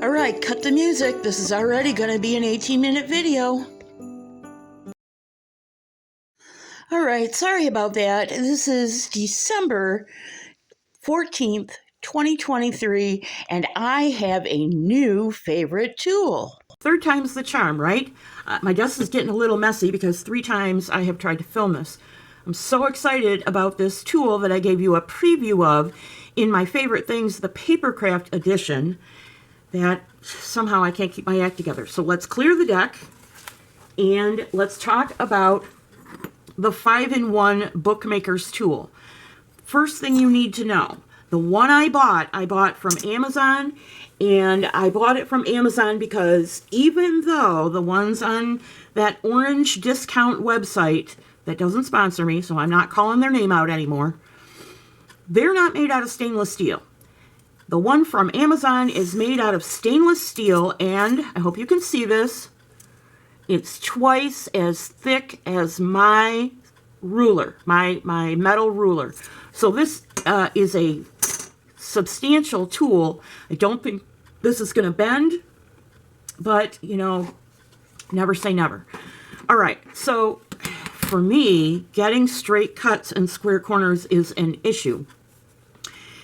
All right, cut the music. This is already going to be an 18-minute video. All right, sorry about that. This is December 14th, 2023, and I have a new favorite tool. Third time's the charm, right? My desk is getting a little messy because 3 times I have tried to film this. I'm so excited about this tool that I gave you a preview of in my favorite things, the Papercraft Edition, that somehow I can't keep my act together. So let's clear the deck and let's talk about the 5-in-1 bookmaker's tool. First thing you need to know, the one I bought from Amazon, and I bought it from Amazon because even though the ones on that orange discount website that doesn't sponsor me, so I'm not calling their name out anymore, they're not made out of stainless steel. The one from Amazon is made out of stainless steel, and I hope you can see this. It's twice as thick as my ruler, my metal ruler. So this is a substantial tool. I don't think this is going to bend, but, you know, never say never. All right, so for me, getting straight cuts and square corners is an issue.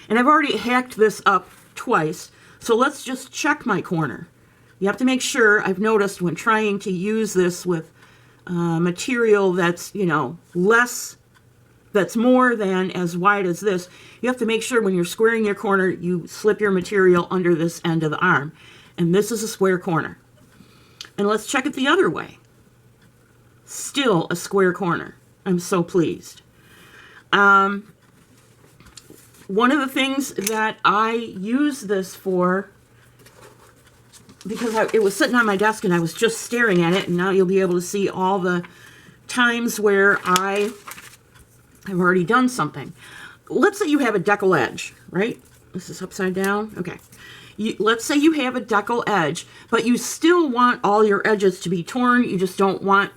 And I've already hacked this up twice, so let's just check my corner. You have to make sure, I've noticed when trying to use this with material that's, you know, less, that's more than as wide as this, you have to make sure when you're squaring your corner, you slip your material under this end of the arm. And this is a square corner. And let's check it the other way. Still a square corner. I'm so pleased. One of the things that I use this for, because it was sitting on my desk and I was just staring at it, and now you'll be able to see all the times where I have already done something. Let's say you have a decal edge, right? This is upside down. Okay. Let's say you have a decal edge, but you still want all your edges to be torn. You just don't want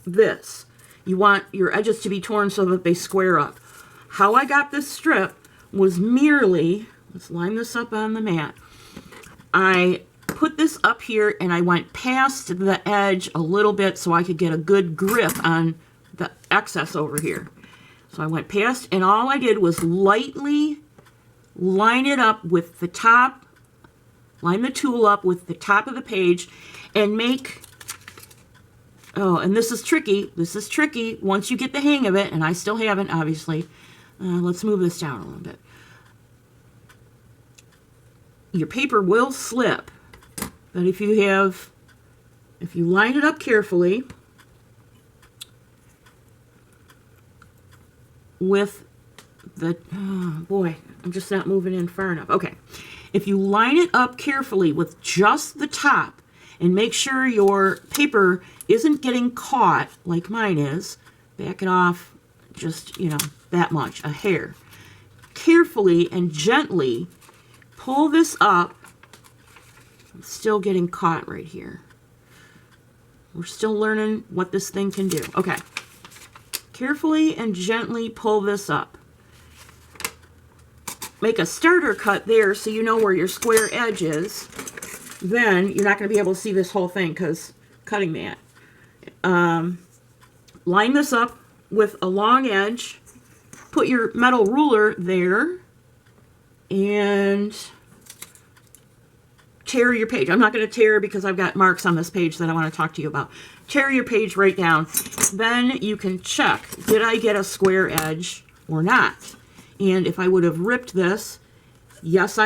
this. You want your edges to be torn so that they square up. How I got this strip was merely, let's line this up on the mat. I put this up here and I went past the edge a little bit so I could get a good grip on the excess over here. So I went past, and all I did was lightly line it up with the top, line the tool up with the top of the page, and make, oh, and this is tricky. This is tricky once you get the hang of it, and I still haven't, obviously. Let's move this down a little bit. Your paper will slip, but if you line it up carefully with the, oh boy, I'm just not moving in far enough. Okay. If you line it up carefully with just the top and make sure your paper isn't getting caught like mine is, back it off just, you know, that much, a hair. Carefully and gently pull this up. I'm still getting caught right here. We're still learning what this thing can do. Okay. Carefully and gently pull this up. Make a starter cut there so you know where your square edge is. Then you're not going to be able to see this whole thing because cutting that. Line this up with a long edge. Put your metal ruler there and tear your page. I'm not going to tear because I've got marks on this page that I want to talk to you about. Tear your page right down. Then you can check, did I get a square edge or not? And if I would have ripped this, yes,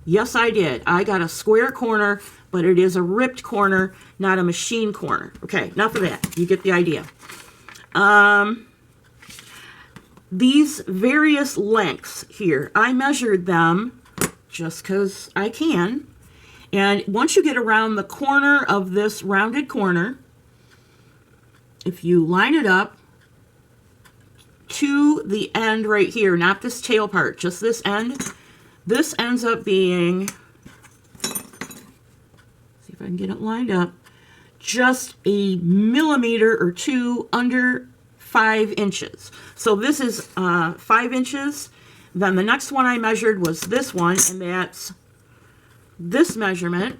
yes, I did. I got a square corner, but it is a ripped corner, not a machine corner. Okay, enough of that. You get the idea. These various lengths here, I measured them just because I can. And once you get around the corner of this rounded corner, if you line it up to the end right here, not this tail part, just this end, this ends up being, see if I can get it lined up, just a millimeter or two under 5 inches. So this is 5 inches. Then the next one I measured was this one, and that's this measurement.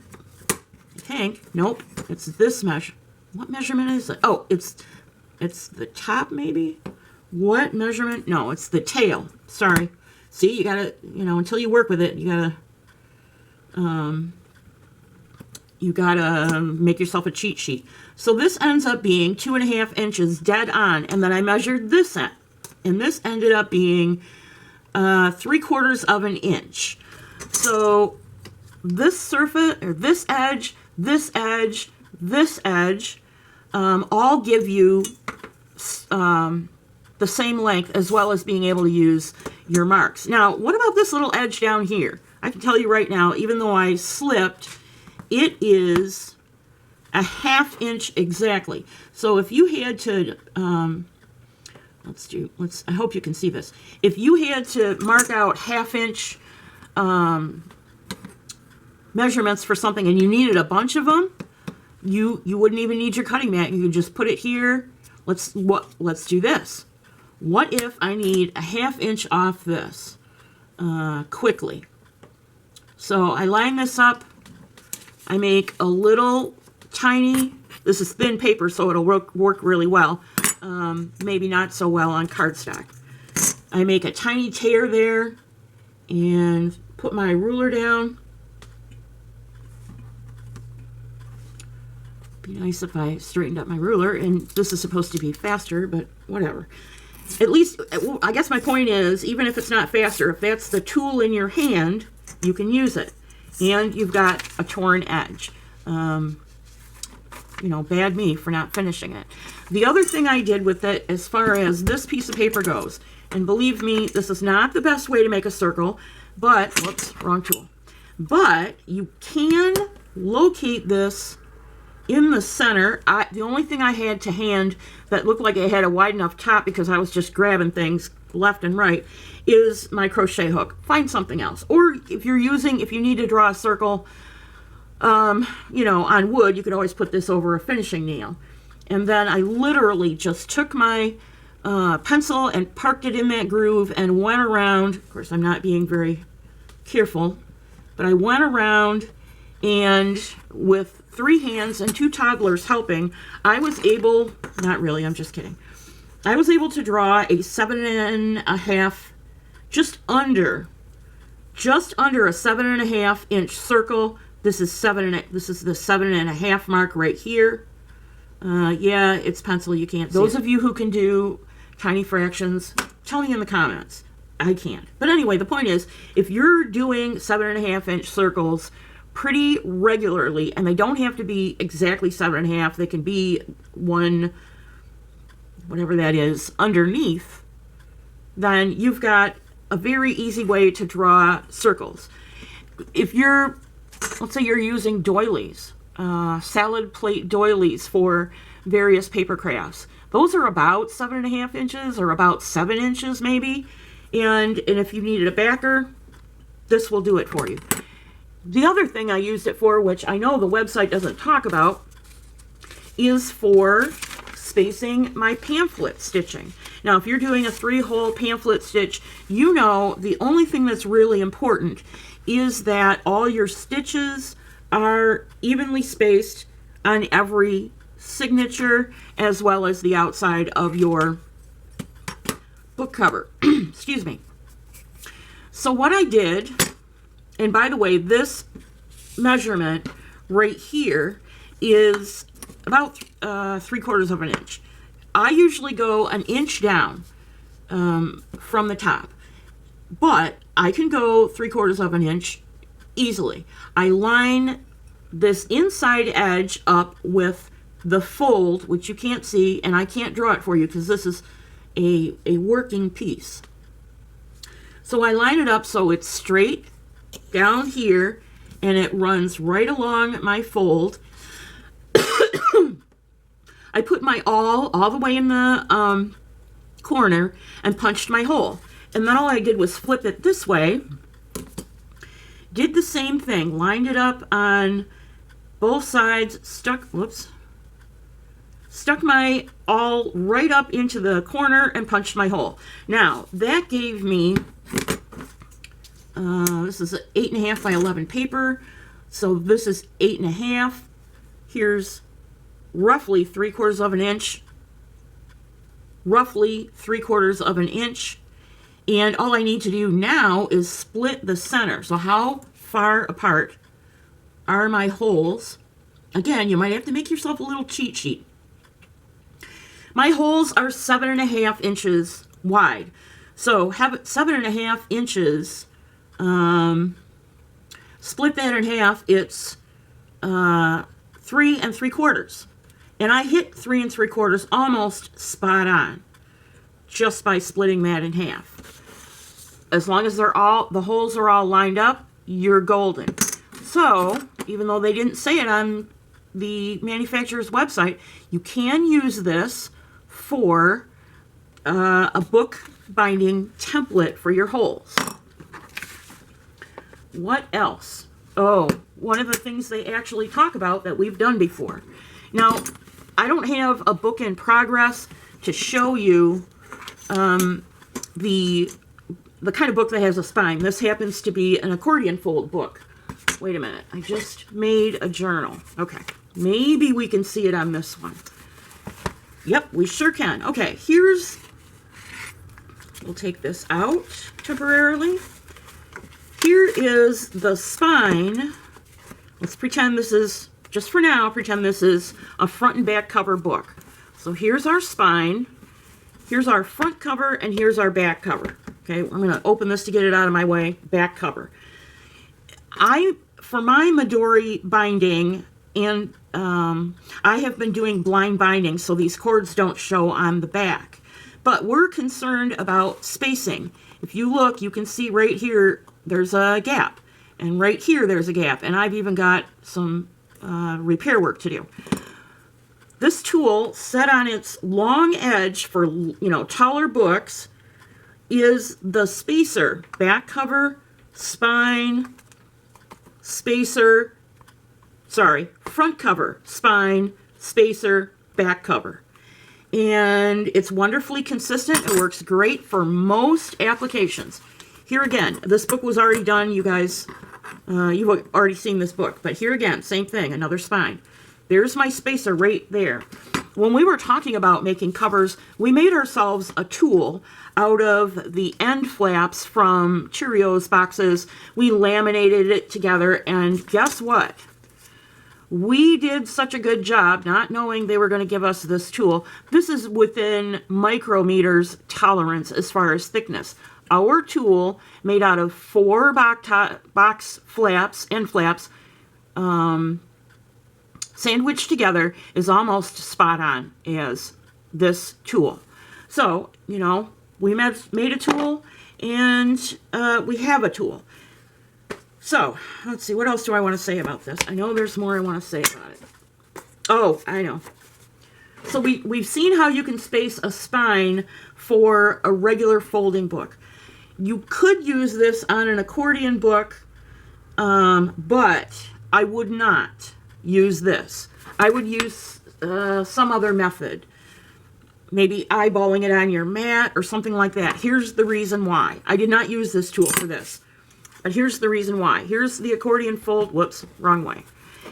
I think. Nope. It's this measure. What measurement is it? Oh, it's the top, maybe? What measurement? No, it's the tail. Sorry. See, you gotta, until you work with it, you gotta make yourself a cheat sheet. So this ends up being 2.5 inches dead on, and then I measured this end, and this ended up being 3/4 of an inch. So this surface, or this edge, this edge, this edge, all give you the same length, as well as being able to use your marks. Now, what about this little edge down here? I can tell you right now, even though I slipped, it is 1/2 inch exactly. So if you had to, I hope you can see this. If you had to mark out 1/2 inch measurements for something, and you needed a bunch of them, you wouldn't even need your cutting mat. You could just put it here. Let's do this. What if I need 1/2 inch off this quickly? So I line this up. I make a little tiny, this is thin paper, so it'll work really well. Maybe not so well on cardstock. I make a tiny tear there and put my ruler down. Be nice if I straightened up my ruler, and this is supposed to be faster, but whatever. At least, I guess my point is, even if it's not faster, if that's the tool in your hand, you can use it. And you've got a torn edge. Bad me for not finishing it. The other thing I did with it, as far as this piece of paper goes, and believe me, this is not the best way to make a circle, but, whoops, wrong tool. But you can locate this in the center. The only thing I had to hand that looked like it had a wide enough top, because I was just grabbing things left and right, is my crochet hook. Find something else. Or if you need to draw a circle, on wood, you could always put this over a finishing nail. And then I literally just took my pencil and parked it in that groove and went around. Of course, I'm not being very careful, but I went around, and with 3 hands and 2 toddlers helping, I was able, not really, I'm just kidding. I was able to draw a 7.5, just under a 7.5 inch circle. This is the 7.5 mark right here. Yeah, it's pencil, you can't see. Those of you who can do tiny fractions, tell me in the comments. I can't. But anyway, the point is, if you're doing 7.5 inch circles pretty regularly, and they don't have to be exactly 7.5, they can be one, whatever that is, underneath, then you've got a very easy way to draw circles. If you're, let's say you're using doilies, salad plate doilies for various paper crafts, those are about 7.5 inches or about 7 inches maybe. And if you needed a backer, this will do it for you. The other thing I used it for, which I know the website doesn't talk about, is for spacing my pamphlet stitching. Now, if you're doing a 3-hole pamphlet stitch, the only thing that's really important is that all your stitches are evenly spaced on every signature, as well as the outside of your book cover. Excuse me. So what I did, and by the way, this measurement right here is about 3/4 of an inch. I usually go an inch down from the top, but I can go 3/4 of an inch easily. I line this inside edge up with the fold, which you can't see, and I can't draw it for you because this is a working piece. So I line it up so it's straight down here, and it runs right along my fold. I put my all the way in the corner and punched my hole. And then all I did was flip it this way. Did the same thing, lined it up on both sides, stuck stuck my awl right up into the corner and punched my hole. Now, that gave me, this is 8.5 by 11 paper. So this is 8.5. Here's roughly 3/4 of an inch. Roughly 3/4 of an inch. And all I need to do now is split the center. So how far apart are my holes? Again, you might have to make yourself a little cheat sheet. My holes are 7.5 inches wide. So have 7.5 inches, split that in half, it's 3 3/4. And I hit 3 3/4 almost spot on just by splitting that in half. As long as the holes are all lined up, you're golden. So, even though they didn't say it on the manufacturer's website, you can use this for a book binding template for your holes. What else? Oh, one of the things they actually talk about that we've done before. Now, I don't have a book in progress to show you the kind of book that has a spine. This happens to be an accordion fold book. Wait a minute. I just made a journal. Okay. Maybe we can see it on this one. Yep, we sure can. Okay, we'll take this out temporarily. Here is the spine. Let's pretend this is, just for now, pretend this is a front and back cover book. So here's our spine. Here's our front cover, and here's our back cover. Okay, I'm going to open this to get it out of my way. Back cover. For my Midori binding, and I have been doing blind binding, so these cords don't show on the back. But we're concerned about spacing. If you look, you can see right here, there's a gap. And right here, there's a gap. And I've even got some repair work to do. This tool, set on its long edge for, taller books, is the spacer. Back cover, spine, spacer, front cover, spine, spacer, back cover. And it's wonderfully consistent. It works great for most applications. Here again, this book was already done. You guys, you've already seen this book. But here again, same thing, another spine. There's my spacer right there. When we were talking about making covers, we made ourselves a tool out of the end flaps from Cheerios boxes. We laminated it together, and guess what? We did such a good job not knowing they were going to give us this tool. This is within micrometers tolerance as far as thickness. Our tool, made out of 4 box flaps, end flaps, sandwiched together, is almost spot on as this tool. So, we made a tool, and we have a tool. So, let's see, what else do I want to say about this? I know there's more I want to say about it. Oh, I know. So we've seen how you can space a spine for a regular folding book. You could use this on an accordion book, but I would not use this. I would use some other method. Maybe eyeballing it on your mat or something like that. Here's the reason why. I did not use this tool for this. But here's the reason why. Here's the accordion fold. Whoops, wrong way.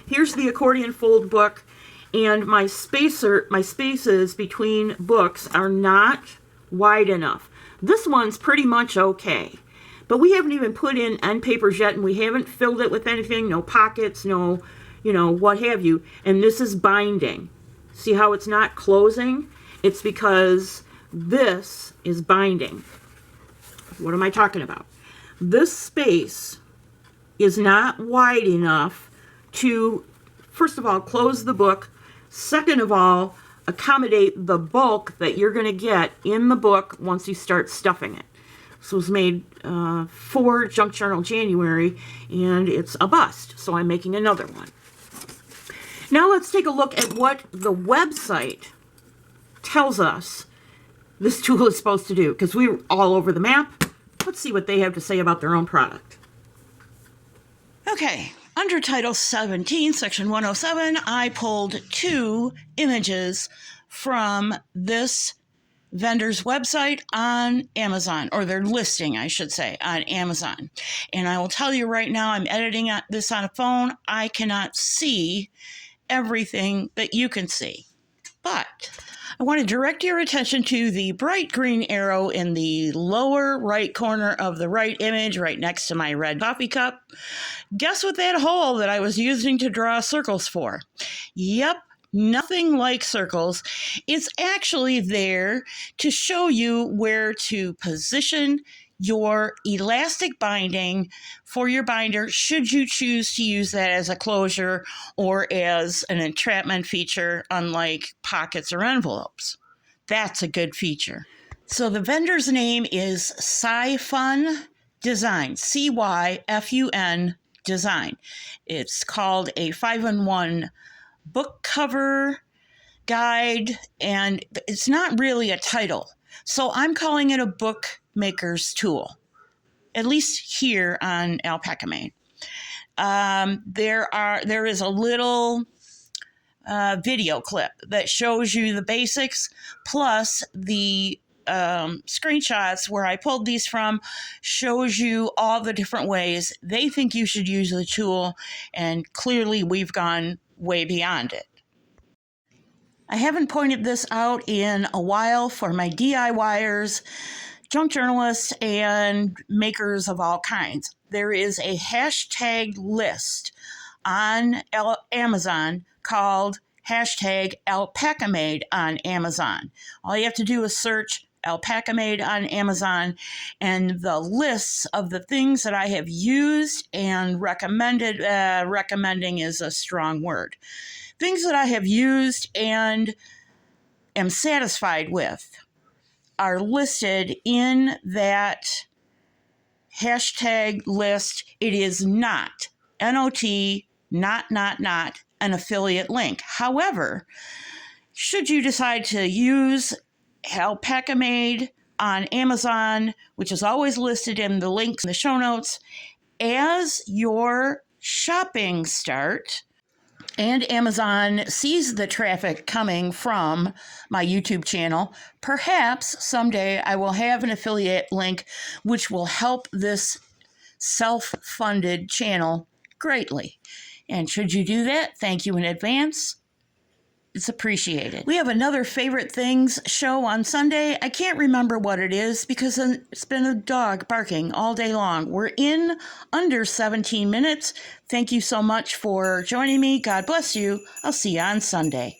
Here's the accordion fold book. And my spaces between books are not wide enough. This one's pretty much okay. But we haven't even put in end papers yet, and we haven't filled it with anything. No pockets, no, what have you. And this is binding. See how it's not closing? It's because this is binding. What am I talking about? This space is not wide enough to, first of all, close the book. Second of all, accommodate the bulk that you're going to get in the book once you start stuffing it. This was made for Junk Journal January, and it's a bust, so I'm making another one. Now let's take a look at what the website tells us this tool is supposed to do, because we were all over the map. Let's see what they have to say about their own product. Okay, Under Title 17, Section 107, I pulled 2 images from this vendor's website on Amazon, or their listing, I should say, on Amazon. And I will tell you right now, I'm editing this on a phone. I cannot see everything that you can see. But I want to direct your attention to the bright green arrow in the lower right corner of the right image, right next to my red coffee cup. Guess what that hole that I was using to draw circles for? Yep. Nothing like circles. It's actually there to show you where to position your elastic binding for your binder should you choose to use that as a closure or as an entrapment feature, unlike pockets or envelopes. That's a good feature. So the vendor's name is Cyfun Design, Cyfun Design. It's called a 5-in-1 book cover guide, and it's not really a title. So I'm calling it a bookmaker's tool, at least here on Alpacamade. There is a little video clip that shows you the basics, plus the screenshots where I pulled these from shows you all the different ways they think you should use the tool, and clearly we've gone way beyond it. I haven't pointed this out in a while for my DIYers, junk journalists, and makers of all kinds. There is a hashtag list on Amazon called hashtag Alpacamade on Amazon. All you have to do is search Alpacamade on Amazon, and the lists of the things that I have used and recommended, recommending is a strong word, things that I have used and am satisfied with are listed in that hashtag list. It is not, N-O-T, not an affiliate link. However, should you decide to use Alpacamade on Amazon, which is always listed in the links in the show notes, as your shopping start, and Amazon sees the traffic coming from my YouTube channel, perhaps someday I will have an affiliate link which will help this self-funded channel greatly. And should you do that, thank you in advance. It's appreciated. We have another Favorite Things show on Sunday. I can't remember what it is because it's been a dog barking all day long. We're in under 17 minutes. Thank you so much for joining me. God bless you. I'll see you on Sunday.